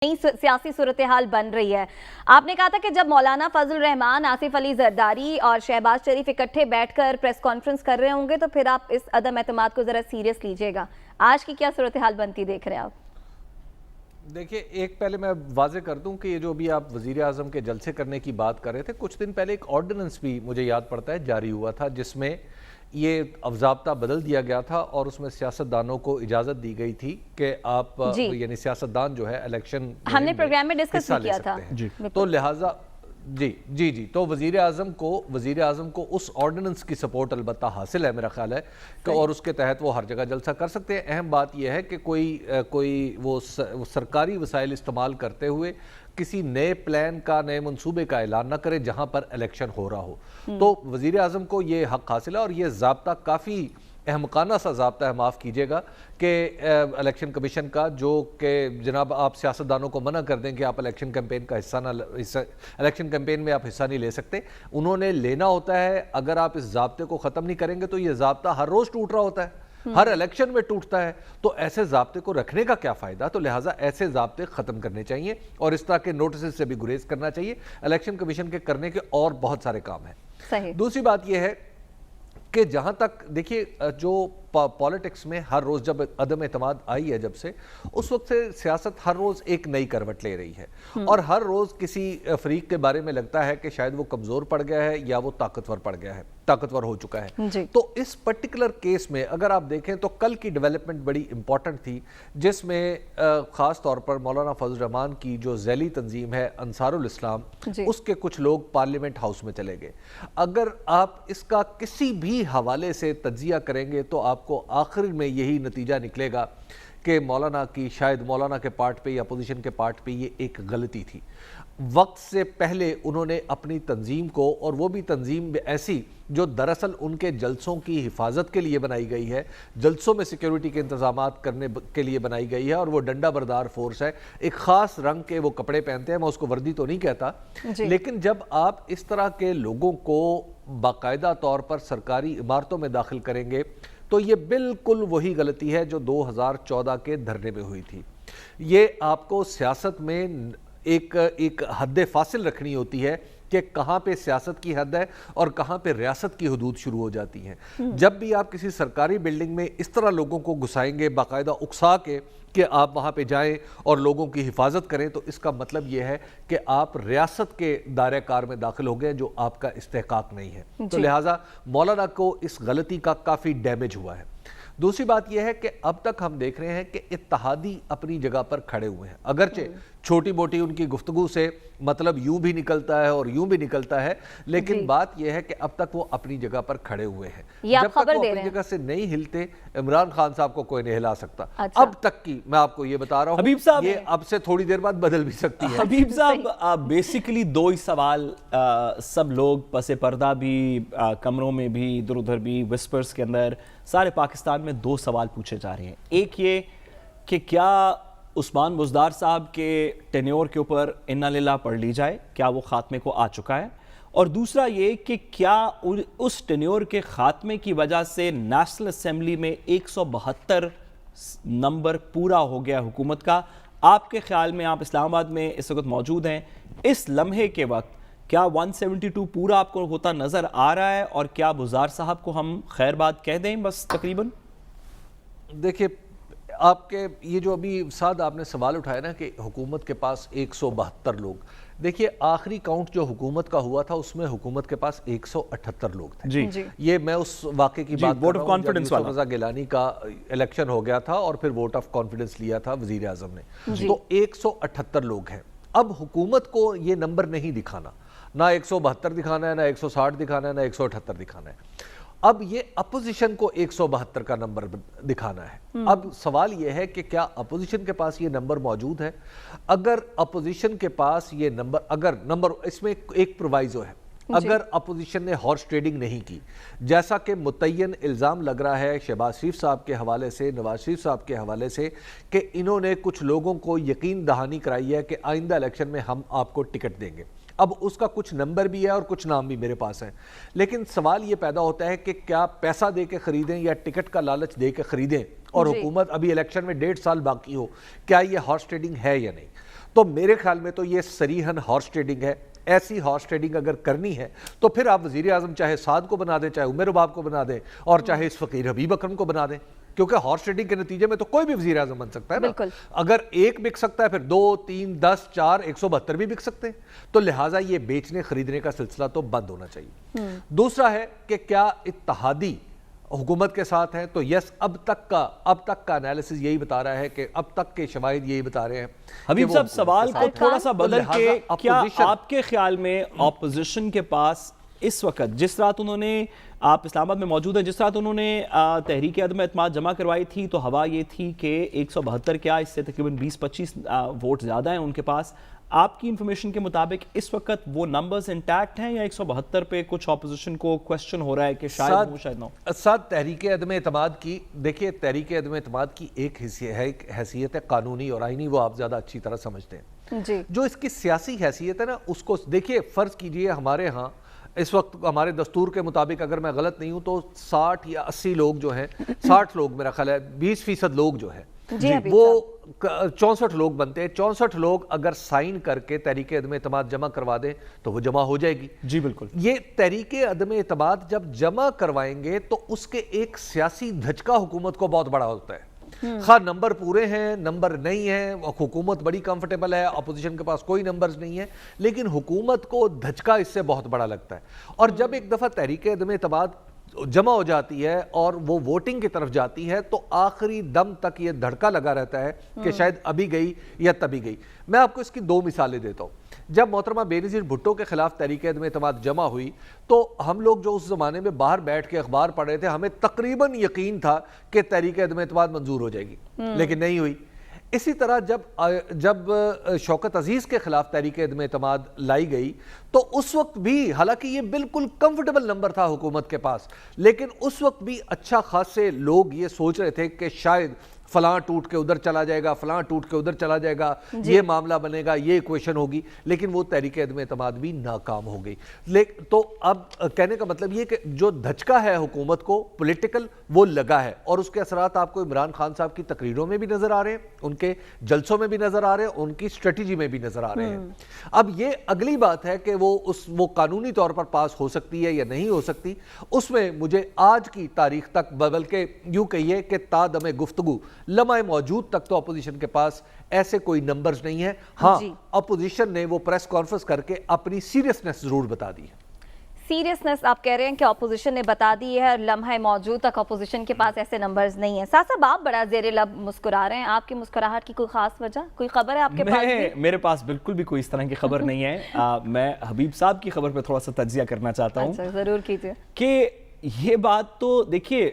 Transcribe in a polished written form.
नई सियासी सूरत हाल बन रही है। आपने कहा था कि जब मौलाना फजल रहमान, आसिफ अली जरदारी और शहबाज शरीफ इकट्ठे बैठकर प्रेस कॉन्फ्रेंस कर रहे होंगे तो फिर आप इस अदम एतमाद को जरा सीरियस लीजिएगा। आज की क्या सूरत हाल बनती देख रहे हैं आप? देखिए, एक पहले मैं वाज़ेह कर दूं कि ये जो अभी आप वज़ीर आज़म के जलसे करने की बात कर रहे थे, कुछ दिन पहले एक ऑर्डिनेंस भी मुझे याद पड़ता है जारी हुआ था, जिसमें ये अज़ाब्ता बदल दिया गया था और उसमें सियासतदानों को इजाज़त दी गई थी कि आप यानी सियासतदान जो है इलेक्शन हमने प्रोग्राम में डिस्कस किया था तो लिहाजा जी तो वज़ीर आज़म को उस ऑर्डिनेंस की सपोर्ट अलबत्ता हासिल है मेरा ख्याल है कि और उसके तहत वो हर जगह जलसा कर सकते हैं। अहम बात यह है कि कोई वो सरकारी वसाइल इस्तेमाल करते हुए किसी नए प्लान का, नए मंसूबे का ऐलान ना करे जहां पर इलेक्शन हो रहा हो। तो वज़ीर आज़म को ये हक हासिल है और ये ज़ाब्ता काफ़ी अहमकाना सा ज़ाब्ता है, माफ़ कीजिएगा, कि इलेक्शन कमीशन का, जो कि जनाब आप सियासतदानों को मना कर दें कि आप इलेक्शन कैंपेन का इलेक्शन कैंपेन में आप हिस्सा नहीं ले सकते। उन्होंने लेना होता है। अगर आप इस ज़ाब्ते को ख़त्म नहीं करेंगे तो ये ज़ाब्ता हर रोज़ टूट रहा होता है, हर इलेक्शन में टूटता है। तो ऐसे ज़ाब्ते को रखने का क्या फ़ायदा? तो लिहाजा ऐसे ज़ाब्ते ख़त्म करने चाहिए और इस तरह के नोटिस से भी गुरेज करना चाहिए। इलेक्शन कमीशन के करने के और बहुत सारे काम हैं। दूसरी बात यह है कि जहाँ तक देखिए, जो पॉलिटिक्स में हर रोज़ जब अदम एतमाद आई है, जब से उस वक्त से सियासत हर रोज़ एक नई करवट ले रही है और हर रोज़ किसी फरीक के बारे में लगता है कि शायद वो कमज़ोर पड़ गया है या वो ताकतवर हो चुका है। तो इस पर्टिकुलर केस में अगर आप देखें तो कल की डेवलपमेंट बड़ी इंपॉर्टेंट थी, जिसमें ख़ास तौर पर मौलाना फजल रहमान की जो ज़ैली तंजीम है अंसारुल इस्लाम, उसके कुछ लोग पार्लियामेंट हाउस में चले गए। अगर आप इसका किसी भी हवाले से तज्जिया करेंगे तो आपको आखिर में यही नतीजा निकलेगा कि शायद मौलाना के पार्ट पे या अपोजिशन के पार्ट पे ये एक गलती थी। वक्त से पहले उन्होंने अपनी तंजीम को, और वो भी तंजीम ऐसी जो दरअसल उनके जलसों की हिफाजत के लिए बनाई गई है, जलसों में सिक्योरिटी के इंतजामात करने के लिए बनाई गई है, और वो डंडा बरदार फोर्स है। एक ख़ास रंग के वो कपड़े पहनते हैं, मैं उसको वर्दी तो नहीं कहता, लेकिन जब आप इस तरह के लोगों को बाकायदा तौर पर सरकारी इमारतों में दाखिल करेंगे तो ये बिल्कुल वही गलती है जो 2014 के धरने में हुई थी। ये आपको सियासत में एक हद फासिल रखनी होती है कि कहाँ पे सियासत की हद है और कहाँ पे रियासत की हदूद शुरू हो जाती हैं। जब भी आप किसी सरकारी बिल्डिंग में इस तरह लोगों को घुसाएंगे, बाकायदा उकसा के कि आप वहाँ पे जाएं और लोगों की हिफाजत करें, तो इसका मतलब यह है कि आप रियासत के दायरे कार में दाखिल हो गए, जो आपका इस्तेहकाक नहीं है। तो लिहाजा मौलाना को इस गलती का काफ़ी डैमेज हुआ है। दूसरी बात यह है कि अब तक हम देख रहे हैं कि इत्तेहादी अपनी जगह पर खड़े हुए हैं, अगरचे छोटी मोटी उनकी गुफ्तगू से मतलब यूं भी निकलता है और यूं भी निकलता है, लेकिन बात यह है कि अब तक वो अपनी जगह पर खड़े हुए हैं। जब तक वो अपनी जगह से नहीं हिलते, इमरान खान साहब को कोई नहीं हिला सकता। अब तक की मैं आपको ये बता रहा हूँ, हबीब साहब, ये अब से थोड़ी देर बाद बदल भी सकती है। हबीब साहब, बेसिकली दो ही सवाल सब लोग पसे पर्दा भी, कमरों में भी, इधर उधर भी, विस्पर्स के अंदर, सारे पाकिस्तान में दो सवाल पूछे जा रहे हैं। एक ये कि क्या उस्मान बुज़दार साहब के टेन्योर के ऊपर इन्ना लिल्लाह पढ़ ली जाए, क्या वो खात्मे को आ चुका है? और दूसरा ये कि क्या उस टेन्योर के खात्मे की वजह से नेशनल असेंबली में 172 नंबर पूरा हो गया हुकूमत का? आपके ख्याल में, आप इस्लामाबाद में इस वक्त मौजूद हैं, इस लम्हे के वक्त क्या 172 पूरा आपको होता नज़र आ रहा है? और क्या बुज़दार साहब को हम खैर बात कह दें बस तकरीबन? देखिए, आपके ये जो अभी साद आपने सवाल उठाया ना कि हुकूमत के पास 172 लोग, देखिए आखिरी काउंट जो हुकूमत का हुआ था उसमें हुकूमत के पास 178 लोग थे। जी। ये मैं उस वाक़े की बात वोट ऑफ कॉन्फिडेंस वाला, रज़ा गिलानी का इलेक्शन हो गया था और फिर वोट ऑफ कॉन्फिडेंस लिया था वज़ीर आज़म ने, तो 178 लोग हैं। अब हुकूमत को ये नंबर नहीं दिखाना, ना 172 दिखाना है, ना 160 दिखाना है, ना 178 दिखाना है। अब ये अपोजिशन को 172 का नंबर दिखाना है। अब सवाल ये है कि क्या अपोजिशन के पास ये नंबर मौजूद है? अगर अपोजिशन के पास ये नंबर इसमें एक प्रोवाइजो है, अगर अपोजिशन ने हॉर्स ट्रेडिंग नहीं की, जैसा कि मुतय्यन इल्ज़ाम लग रहा है शहबाज शरीफ साहब के हवाले से, नवाज शरीफ साहब के हवाले से, कि इन्होंने कुछ लोगों को यकीन दहानी कराई है कि आइंदा इलेक्शन में हम आपको टिकट देंगे। अब उसका कुछ नंबर भी है और कुछ नाम भी मेरे पास है, लेकिन सवाल ये पैदा होता है कि क्या पैसा दे के खरीदें या टिकट का लालच दे के खरीदें, और हुकूमत अभी इलेक्शन में 1.5 साल बाकी हो, क्या ये हॉर्स ट्रेडिंग है या नहीं? تو میرے خیال میں تو یہ صریحاً ہارس ٹریڈنگ ہے. ایسی ہارس ٹریڈنگ اگر کرنی ہے تو پھر آپ وزیر اعظم چاہے سعد کو بنا دیں, چاہے عمر رباب کو بنا دیں, اور چاہے اس فقیر حبیب اکرم کو بنا دیں, کیونکہ ہارس ٹریڈنگ کے نتیجے میں تو کوئی بھی وزیر اعظم بن سکتا ہے نا. اگر ایک بک سکتا ہے پھر 2, 3, 10, 4, 172 بھی بک سکتے ہیں. تو لہٰذا یہ بیچنے خریدنے کا سلسلہ تو بند ہونا چاہیے. دوسرا ہے کہ کیا اتحادی حکومت کے ساتھ ہے, تو یس اب تک کا انالیسس یہی بتا رہا ہے کہ اب تک کے شواہد یہی بتا رہے ہیں. حبیب صاحب سوال کو تھوڑا سا بدل کے, کیا آپ کے خیال میں اپوزیشن کے پاس اس وقت جس رات انہوں نے, آپ اسلام آباد میں موجود ہیں, جس رات انہوں نے تحریک عدم اعتماد جمع کروائی تھی تو ہوا یہ تھی کہ 172 کیا اس سے تقریباً 20-25 ووٹ زیادہ ہیں ان کے پاس. آپ کی انفارمیشن کے مطابق اس وقت وہ نمبرز انٹیکٹ ہیں یا 172 پہ کچھ اپوزیشن کو کوسچن ہو رہا ہے کہ شاید ہو شاید نہ ہو؟ ساتھ تحریک عدم اعتماد کی, دیکھیے تحریک عدم اعتماد کی ایک حیثیت ہے قانونی اور آئینی, وہ آپ زیادہ اچھی طرح سمجھتے ہیں. جی. جو اس کی سیاسی حیثیت ہے نا, اس کو دیکھیے, فرض کیجئے ہمارے ہاں اس وقت ہمارے دستور کے مطابق اگر میں غلط نہیں ہوں تو 60 یا 80 لوگ جو ہیں, 60 لوگ میرا خیال ہے, 20% لوگ جو ہیں وہ 64 لوگ بنتے ہیں. 64 لوگ اگر سائن کر کے تحریک عدم اعتماد جمع کروا دیں تو وہ جمع ہو جائے گی. جی بالکل. یہ تحریک عدم اعتماد جب جمع کروائیں گے تو اس کے ایک سیاسی دھچکا حکومت کو بہت بڑا ہوتا ہے. خواہ نمبر پورے ہیں, نمبر نہیں ہیں, حکومت بڑی کمفرٹیبل ہے, اپوزیشن کے پاس کوئی نمبرز نہیں ہے, لیکن حکومت کو دھچکا اس سے بہت بڑا لگتا ہے. اور جب ایک دفعہ تحریک عدم اعتماد جمع ہو جاتی ہے اور وہ ووٹنگ کی طرف جاتی ہے تو آخری دم تک یہ دھڑکا لگا رہتا ہے کہ شاید ابھی گئی یا تبھی گئی. میں آپ کو اس کی 2 مثالیں دیتا ہوں. جب محترمہ بینظیر بھٹو کے خلاف تحریک عدم اعتماد جمع ہوئی تو ہم لوگ جو اس زمانے میں باہر بیٹھ کے اخبار پڑھ رہے تھے, ہمیں تقریباً یقین تھا کہ تحریک عدم اعتماد منظور ہو جائے گی, لیکن نہیں ہوئی. اسی طرح جب شوکت عزیز کے خلاف تحریک عدم اعتماد لائی گئی تو اس وقت بھی, حالانکہ یہ بالکل کمفرٹیبل نمبر تھا حکومت کے پاس, لیکن اس وقت بھی اچھا خاصے لوگ یہ سوچ رہے تھے کہ شاید فلاں ٹوٹ کے ادھر چلا جائے گا, فلاں ٹوٹ کے ادھر چلا جائے گا, یہ معاملہ بنے گا, یہ ایکویشن ہوگی, لیکن وہ تحریک عدم اعتماد بھی ناکام ہو گئی. تو اب کہنے کا مطلب یہ کہ جو دھچکا ہے حکومت کو پولیٹیکل وہ لگا ہے, اور اس کے اثرات آپ کو عمران خان صاحب کی تقریروں میں بھی نظر آ رہے ہیں, ان کے جلسوں میں بھی نظر آ رہے ہیں, ان کی اسٹریٹجی میں بھی نظر آ رہے ہیں. اب یہ اگلی بات ہے کہ وہ قانونی طور پر پاس ہو سکتی ہے یا نہیں ہو سکتی. اس میں مجھے آج کی تاریخ تک, بلکہ یوں کہیے کہ تا دم گفتگو لمحہ موجود تک تو اپوزیشن کے پاس ایسے کوئی نمبرز نہیں ہیں. ہاں اپوزیشن نے وہ پریس کانفرنس کر کے اپنی سیریسنس ضرور بتا دی ہے. سیریسنس آپ کہہ رہے ہیں کہ اپوزیشن نے بتا دی ہے, اور لمحہ موجود تک اپوزیشن کے پاس ایسے نمبرز نہیں ہیں. ساتھ صاحب آپ بڑا زیر لب مسکرا رہے ہیں, آپ کی مسکراہٹ کی کوئی خاص وجہ, کوئی خبر ہے آپ کے پاس؟ میرے پاس بالکل بھی کوئی اس طرح کی خبر نہیں ہے. میں حبیب صاحب کی خبر پہ تھوڑا سا تجزیہ کرنا چاہتا ہوں. ضرور کیجئے. کہ یہ بات تو دیکھیے,